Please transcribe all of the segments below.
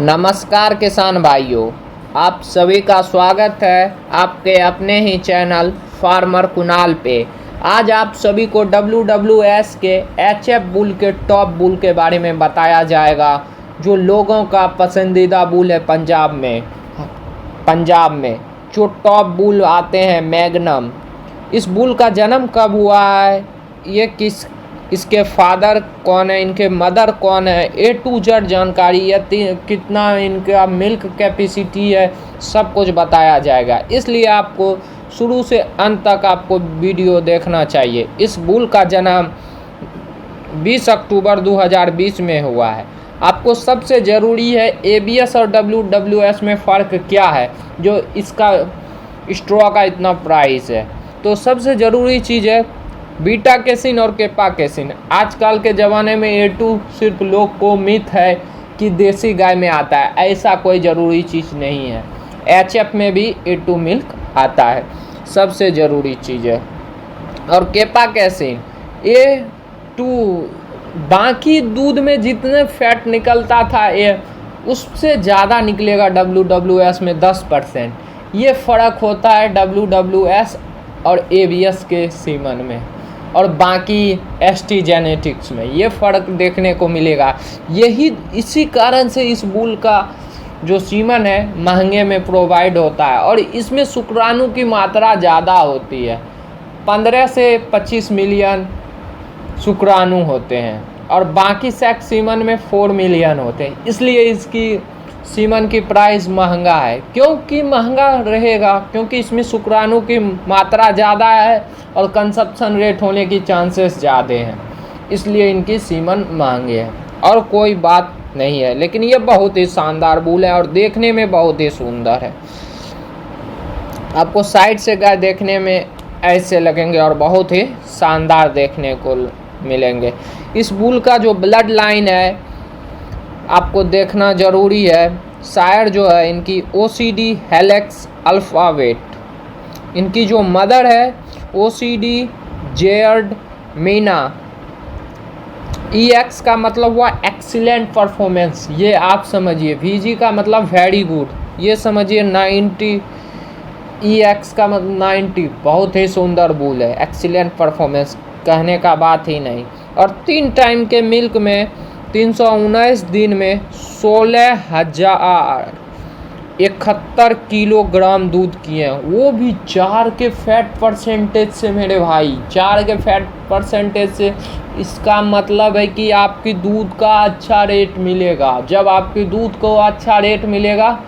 नमस्कार किसान भाइयों, आप सभी का स्वागत है आपके अपने ही चैनल फार्मर कुणाल पे। आज आप सभी को WWS के HF बुल के टॉप बुल के बारे में बताया जाएगा, जो लोगों का पसंदीदा बुल है। पंजाब में जो टॉप बुल आते हैं मैग्नम, इस बुल का जन्म कब हुआ है, इसके फादर कौन है, इनके मदर कौन है, A to Z जानकारी, या कितना इनका मिल्क कैपेसिटी है, सब कुछ बताया जाएगा। इसलिए आपको शुरू से अंत तक आपको वीडियो देखना चाहिए। इस बुल का जन्म 20 अक्टूबर 2020 में हुआ है। आपको सबसे ज़रूरी है ABS और WWS में फ़र्क क्या है, जो इसका स्ट्रॉ का इतना प्राइस है। तो सबसे ज़रूरी चीज़ है बीटा कैसिन और केपा कैसिन। आजकल के ज़माने में A2 सिर्फ लोग को मिथ है कि देसी गाय में आता है, ऐसा कोई ज़रूरी चीज़ नहीं है। HF में भी A2 मिल्क आता है, सबसे ज़रूरी चीज़ है। और केपा कैसिन A2, बाकी दूध में जितने फैट निकलता था उससे ज़्यादा निकलेगा WWS में 10%। ये फ़र्क होता है WWS और ABS के सीमन में, और बाकी ST जेनेटिक्स में ये फ़र्क देखने को मिलेगा। इसी कारण से इस बुल का जो सीमन है महंगे में प्रोवाइड होता है, और इसमें शुक्राणु की मात्रा ज़्यादा होती है। 15 से 25 मिलियन शुक्राणु होते हैं, और बाकी सेक्स सीमन में 4 मिलियन होते हैं। इसलिए इसकी सीमन की प्राइस महंगा है। क्योंकि महंगा रहेगा क्योंकि इसमें शुक्राणु की मात्रा ज़्यादा है और कंसप्शन रेट होने की चांसेस ज़्यादा हैं, इसलिए इनकी सीमन महंगे है, और कोई बात नहीं है। लेकिन ये बहुत ही शानदार बुल है और देखने में बहुत ही सुंदर है। आपको साइड से गाय देखने में ऐसे लगेंगे और बहुत ही शानदार देखने को मिलेंगे। इस बुल का जो ब्लड लाइन है आपको देखना ज़रूरी है। सायर जो है इनकी OCD हेलेक्स अल्फ़ावेट। इनकी जो मदर है OCD जेयर्ड मीना। EX का मतलब हुआ एक्सीलेंट परफॉर्मेंस, ये आप समझिए। VG का मतलब वेरी गुड, ये समझिए। 90 EX का मतलब 90, बहुत ही सुंदर बुल है। एक्सीलेंट परफॉर्मेंस कहने का बात ही नहीं। और 3 टाइम के मिल्क में 319 दिन में 16,071 किलोग्राम दूध किए हैं, वो भी 4 के फैट परसेंटेज से। मेरे भाई 4 के फैट परसेंटेज से, इसका मतलब है कि आपकी दूध का अच्छा रेट मिलेगा। जब आपकी दूध को अच्छा रेट मिलेगा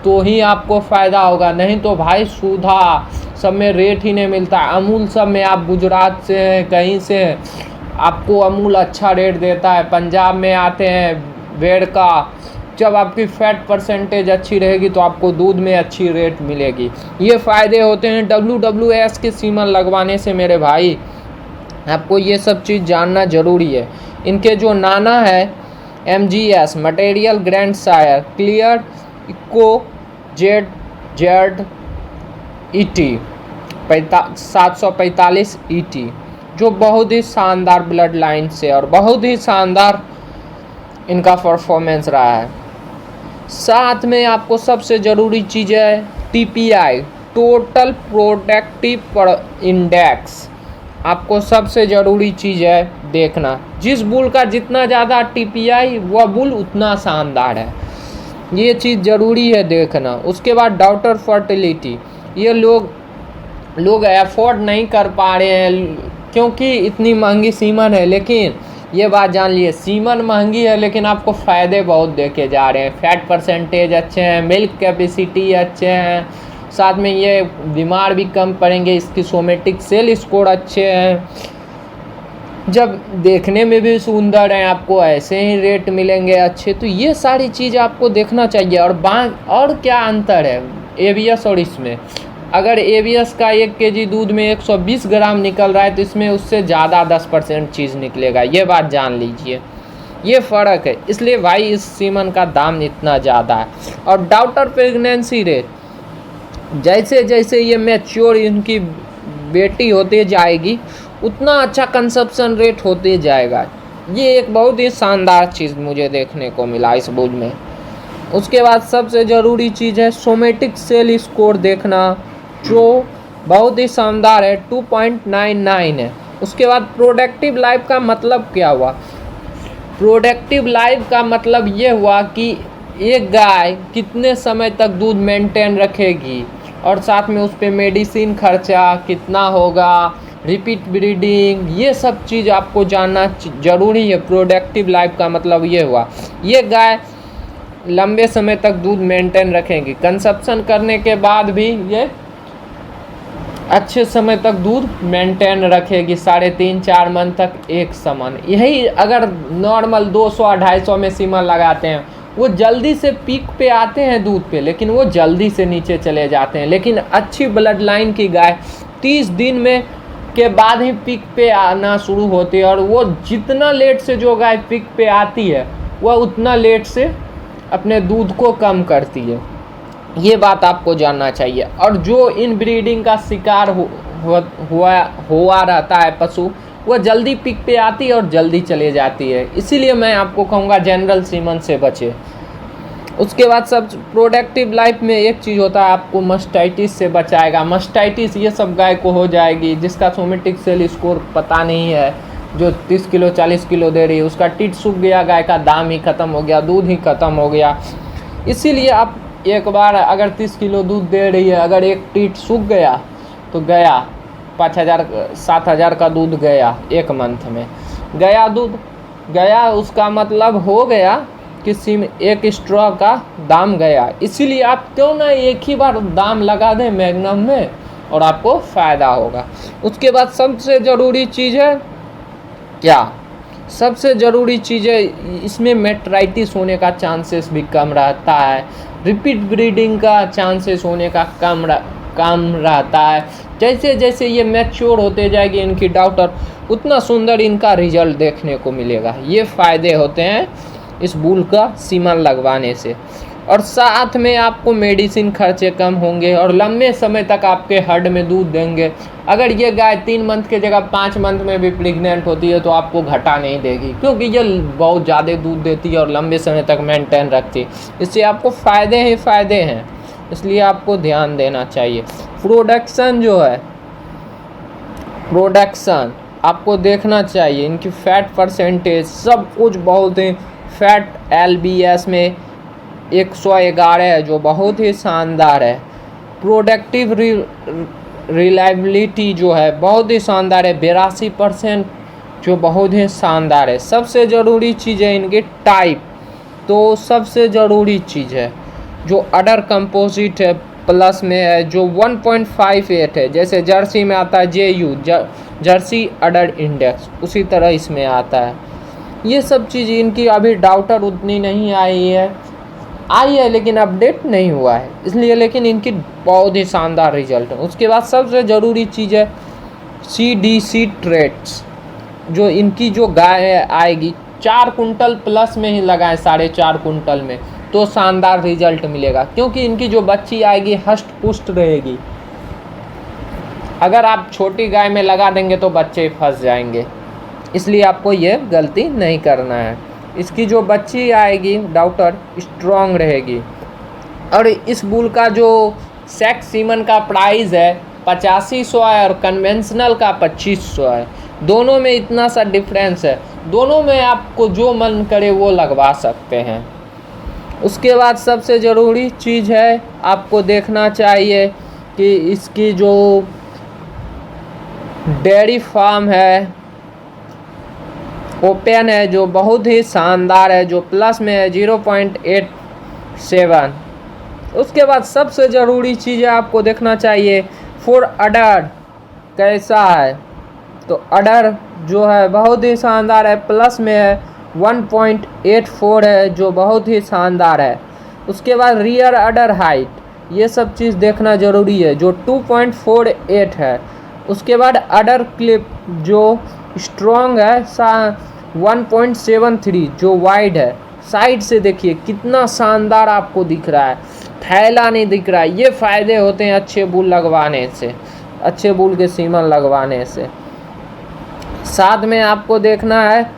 तो ही आपको फ़ायदा होगा, नहीं तो भाई सुधा सब में रेट ही नहीं मिलता। अमूल सब में, आप गुजरात से हैं कहीं से, आपको अमूल अच्छा रेट देता है। पंजाब में आते हैं भेड़ का, जब आपकी फ़ैट परसेंटेज अच्छी रहेगी तो आपको दूध में अच्छी रेट मिलेगी। ये फ़ायदे होते हैं WWS के सीमन लगवाने से। मेरे भाई आपको ये सब चीज़ जानना ज़रूरी है। इनके जो नाना है MGS मटेरियल ग्रैंड सायर clear echo Z ET 745 ET, जो बहुत ही शानदार ब्लड लाइन से और बहुत ही शानदार इनका परफॉर्मेंस रहा है। साथ में आपको सबसे ज़रूरी चीज़ है TPI टोटल प्रोडक्टिव इंडेक्स। आपको सबसे ज़रूरी चीज़ है देखना, जिस बुल का जितना ज़्यादा TPI वह बुल उतना शानदार है। ये चीज़ ज़रूरी है देखना। उसके बाद डॉटर फर्टिलिटी, ये लोग एफोर्ड नहीं कर पा रहे हैं क्योंकि इतनी महंगी सीमन है। लेकिन ये बात जान लिए, सीमन महंगी है लेकिन आपको फ़ायदे बहुत देखे जा रहे हैं। फैट परसेंटेज अच्छे हैं, मिल्क कैपेसिटी अच्छे हैं, साथ में ये बीमार भी कम पड़ेंगे, इसकी सोमेटिक सेल स्कोर अच्छे हैं, जब देखने में भी सुंदर हैं, आपको ऐसे ही रेट मिलेंगे अच्छे। तो ये सारी चीज़ आपको देखना चाहिए। और क्या अंतर है ABS और इसमें? अगर ABS का 1 kg दूध में 120 ग्राम निकल रहा है तो इसमें उससे ज़्यादा 10% चीज़ निकलेगा। ये बात जान लीजिए, ये फ़र्क है। इसलिए भाई इस सीमन का दाम इतना ज़्यादा है। और डॉटर प्रेगनेंसी रेट, जैसे जैसे ये मैच्योर इनकी बेटी होते जाएगी उतना अच्छा कंसप्शन रेट होते जाएगा। ये एक बहुत ही शानदार चीज़ मुझे देखने को मिला इस बुल में। उसके बाद सबसे ज़रूरी चीज़ है सोमेटिक सेल स्कोर देखना, जो बहुत ही शानदार है, 2.99 है। उसके बाद प्रोडक्टिव लाइफ का मतलब क्या हुआ? प्रोडक्टिव लाइफ का मतलब ये हुआ कि एक गाय कितने समय तक दूध मेंटेन रखेगी, और साथ में उस पर मेडिसिन खर्चा कितना होगा, रिपीट ब्रीडिंग, ये सब चीज़ आपको जानना ज़रूरी है। प्रोडक्टिव लाइफ का मतलब ये हुआ ये गाय लंबे समय तक दूध मेंटेन रखेंगी, कंजप्शन करने के बाद भी ये अच्छे समय तक दूध मेंटेन रखेगी, 3.5-4 मंथ तक एक समान। यही अगर नॉर्मल 200-250 में सीमा लगाते हैं, वो जल्दी से पीक पे आते हैं दूध पे, लेकिन वो जल्दी से नीचे चले जाते हैं। लेकिन अच्छी ब्लड लाइन की गाय 30 दिन में के बाद ही पीक पे आना शुरू होती है, और वो जितना लेट से जो गाय पीक पे आती है वह उतना लेट से अपने दूध को कम करती है। ये बात आपको जानना चाहिए। और जो इन ब्रीडिंग का शिकार हुआ रहता है पशु, वह जल्दी पीक पे आती है और जल्दी चले जाती है। इसीलिए मैं आपको कहूँगा जनरल सीमन से बचे। उसके बाद सब प्रोडक्टिव लाइफ में एक चीज़ होता है, आपको मस्टाइटिस से बचाएगा। मस्टाइटिस ये सब गाय को हो जाएगी जिसका सोमेटिक सेल स्कोर पता नहीं है, जो 30 किलो 40 किलो दे रही है, उसका टीट सूख गया, गाय का दाम ही ख़त्म हो गया, दूध ही ख़त्म हो गया। इसीलिए आप एक बार अगर 30 किलो दूध दे रही है, अगर एक टीट सूख गया तो गया 5,000-7,000 का दूध गया, एक मंथ में गया दूध गया, उसका मतलब हो गया कि एक स्ट्रॉ का दाम गया। इसीलिए आप क्यों ना एक ही बार दाम लगा दें मैग्नम में, और आपको फ़ायदा होगा। उसके बाद सबसे ज़रूरी चीज़ है क्या? सबसे ज़रूरी चीज़ है, इसमें मेट्राइटिस होने का चांसेस भी कम रहता है, रिपीट ब्रीडिंग का चांसेस होने का कम रहता है। जैसे जैसे ये मैच्योर होते जाएगी इनकी डॉटर, उतना सुंदर इनका रिजल्ट देखने को मिलेगा। ये फ़ायदे होते हैं इस बूल का सीमन लगवाने से। और साथ में आपको मेडिसिन खर्चे कम होंगे, और लंबे समय तक आपके हड में दूध देंगे। अगर ये गाय 3 मंथ के जगह 5 मंथ में भी प्रेग्नेंट होती है तो आपको घाटा नहीं देगी, क्योंकि ये बहुत ज़्यादा दूध देती है और लंबे समय तक मेंटेन रखती है। इससे आपको फ़ायदे ही फ़ायदे हैं, इसलिए आपको ध्यान देना चाहिए। प्रोडक्शन जो है, प्रोडक्शन आपको देखना चाहिए, इनकी फैट परसेंटेज सब कुछ बहुत ही, फैट LBS में 111 है, जो बहुत ही शानदार है। प्रोडक्टिव रिलायबिलिटी जो है बहुत ही शानदार है, 82%, जो बहुत ही शानदार है। सबसे ज़रूरी चीज़ है इनकी टाइप, तो सबसे ज़रूरी चीज़ है जो अडर कंपोजिट है प्लस में है, जो 1.58 है। जैसे जर्सी में आता है JU, जर्सी अडर इंडेक्स, उसी तरह इसमें आता है। ये सब चीज़ इनकी अभी डाउटर उतनी नहीं आई है लेकिन अपडेट नहीं हुआ है, इसलिए, लेकिन इनकी बहुत ही शानदार रिजल्ट है। उसके बाद सबसे ज़रूरी चीज़ है CDC ट्रेट्स, जो इनकी जो गाय आएगी 4 कुंटल प्लस में ही लगाएं, 4.5 कुंटल में, तो शानदार रिजल्ट मिलेगा, क्योंकि इनकी जो बच्ची आएगी हष्ट पुष्ट रहेगी। अगर आप छोटी गाय में लगा देंगे तो बच्चे फंस जाएंगे, इसलिए आपको ये गलती नहीं करना है। इसकी जो बच्ची आएगी डॉटर स्ट्रॉन्ग रहेगी। और इस बुल का जो सेक्स सीमन का प्राइस है 8500 है, और कन्वेंशनल का 2500 है। दोनों में इतना सा डिफरेंस है, दोनों में आपको जो मन करे वो लगवा सकते हैं। उसके बाद सबसे ज़रूरी चीज़ है, आपको देखना चाहिए कि इसकी जो डेयरी फार्म है ओपन है, जो बहुत ही शानदार है, जो प्लस में है 0.87। उसके बाद सबसे ज़रूरी चीज़ है, आपको देखना चाहिए फॉर अडर कैसा है, तो अडर जो है बहुत ही शानदार है, प्लस में है 1.84 है, जो बहुत ही शानदार है। उसके बाद रियर अडर हाइट, ये सब चीज़ देखना ज़रूरी है, जो 2.48 है। उसके बाद अडर क्लिप जो स्ट्रॉन्ग है 1.73, जो वाइड है। साइड से देखिए कितना शानदार आपको दिख रहा है, फैला नहीं दिख रहा है। ये फ़ायदे होते हैं अच्छे बुल लगवाने से, अच्छे बुल के सीमन लगवाने से। साथ में आपको देखना है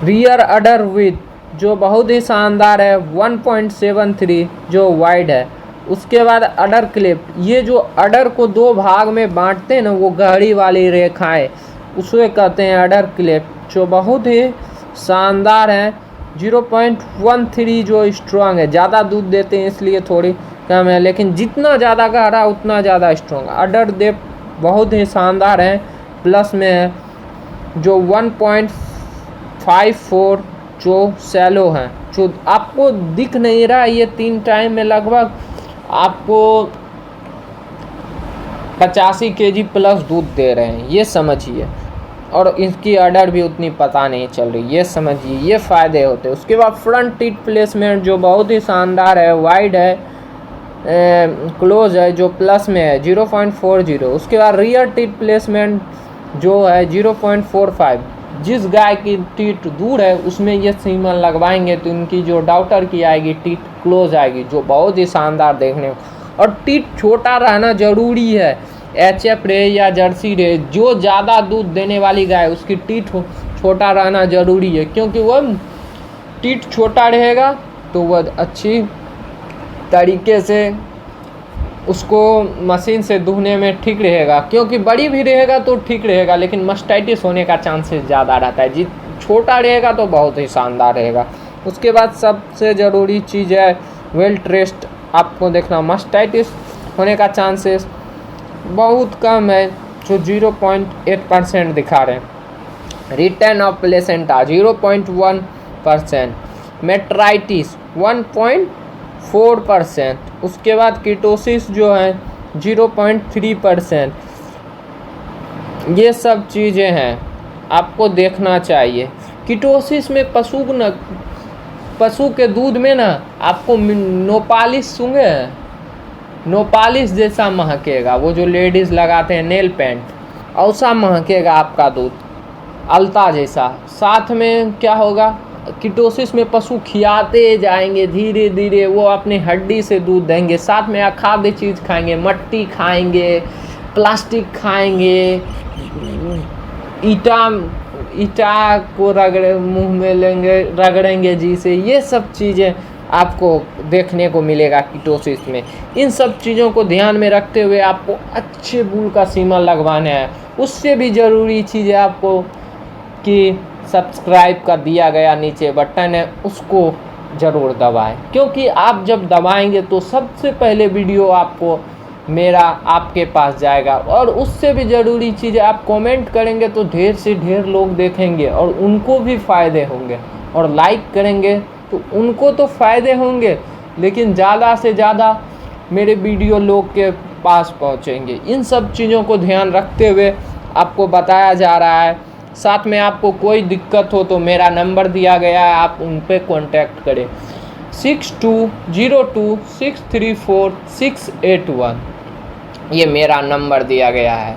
रियर अडर विथ जो बहुत ही शानदार है 1.73 जो वाइड है। उसके बाद अडर क्लिप, ये जो अडर को दो भाग में बांटते हैं ना, वो गहरी वाली रेखाएं, उसे कहते हैं अडर क्लिप, जो बहुत ही शानदार है। 0.13 जो स्ट्रॉन्ग है, ज़्यादा दूध देते हैं इसलिए थोड़ी कम है, लेकिन जितना ज़्यादा गहरा उतना ज़्यादा स्ट्रॉन्ग। अडर डेप्थ बहुत ही शानदार है, प्लस में है। जो 1.54 जो सैलो हैं, जो आपको दिख नहीं रहा, ये 3 टाइम में लगभग आपको 85 kg प्लस दूध दे रहे हैं, ये समझिए। और इसकी ऑर्डर भी उतनी पता नहीं चल रही, ये समझिए, ये फ़ायदे होते हैं। उसके बाद फ्रंट टीथ प्लेसमेंट जो बहुत ही शानदार है, वाइड है, क्लोज है, जो प्लस में है 0.40। उसके बाद रियर टीथ प्लेसमेंट जो है 0.45। जिस गाय की टीथ दूर है उसमें ये सीमन लगवाएंगे तो इनकी जो डॉक्टर की आएगी टीथ क्लोज आएगी, जो बहुत ही शानदार देखने को। और टीथ छोटा रहना ज़रूरी है, एचएफ रहे या जर्सी रहे, जो ज़्यादा दूध देने वाली गाय उसकी टीथ छोटा रहना ज़रूरी है, क्योंकि वह टीथ छोटा रहेगा तो वह अच्छी तरीके से उसको मशीन से दुहने में ठीक रहेगा, क्योंकि बड़ी भी रहेगा तो ठीक रहेगा, लेकिन मस्टाइटिस होने का चांसेस ज़्यादा रहता है। जी छोटा रहेगा तो बहुत ही शानदार रहेगा। उसके बाद सबसे ज़रूरी चीज़ है वेल ट्रेस्ट, आपको देखना मस्टाइटिस होने का चांसेस बहुत कम है, जो 0.8% दिखा रहे हैं। Return of placenta 0.1%, metritis 1.4%। उसके बाद कीटोसिस जो है 0.3%। ये सब चीज़ें हैं, आपको देखना चाहिए। कीटोसिस में पशु के दूध में ना आपको नोपालिस सूंघे, नोपालिस जैसा महकेगा, वो जो लेडीज़ लगाते हैं नेल पेंट, ऐसा महकेगा आपका दूध, अलता जैसा। साथ में क्या होगा, कीटोसिस में पशु खियाते जाएंगे धीरे धीरे, वो अपनी हड्डी से दूध देंगे, साथ में अखाद्य चीज़ खाएंगे, मट्टी खाएंगे, प्लास्टिक खाएंगे, ईटा को मुंह में लेंगे, रगड़ेंगे जी से, ये सब चीज़ें आपको देखने को मिलेगा कीटोसिस में। इन सब चीज़ों को ध्यान में रखते हुए आपको अच्छे बूल का सीमा लगवाना है। उससे भी ज़रूरी चीज़ है आपको कि सब्सक्राइब का दिया गया नीचे बटन है, उसको ज़रूर दबाएं, क्योंकि आप जब दबाएंगे तो सबसे पहले वीडियो आपको मेरा आपके पास जाएगा। और उससे भी ज़रूरी चीज़ है, आप कमेंट करेंगे तो ढेर से ढेर लोग देखेंगे और उनको भी फ़ायदे होंगे, और लाइक करेंगे तो उनको तो फ़ायदे होंगे, लेकिन ज़्यादा से ज़्यादा मेरे वीडियो लोग के पास पहुँचेंगे। इन सब चीज़ों को ध्यान रखते हुए आपको बताया जा रहा है। साथ में आपको कोई दिक्कत हो तो मेरा नंबर दिया गया है, आप उन पर कॉन्टैक्ट करें, 6202634681, ये मेरा नंबर दिया गया है।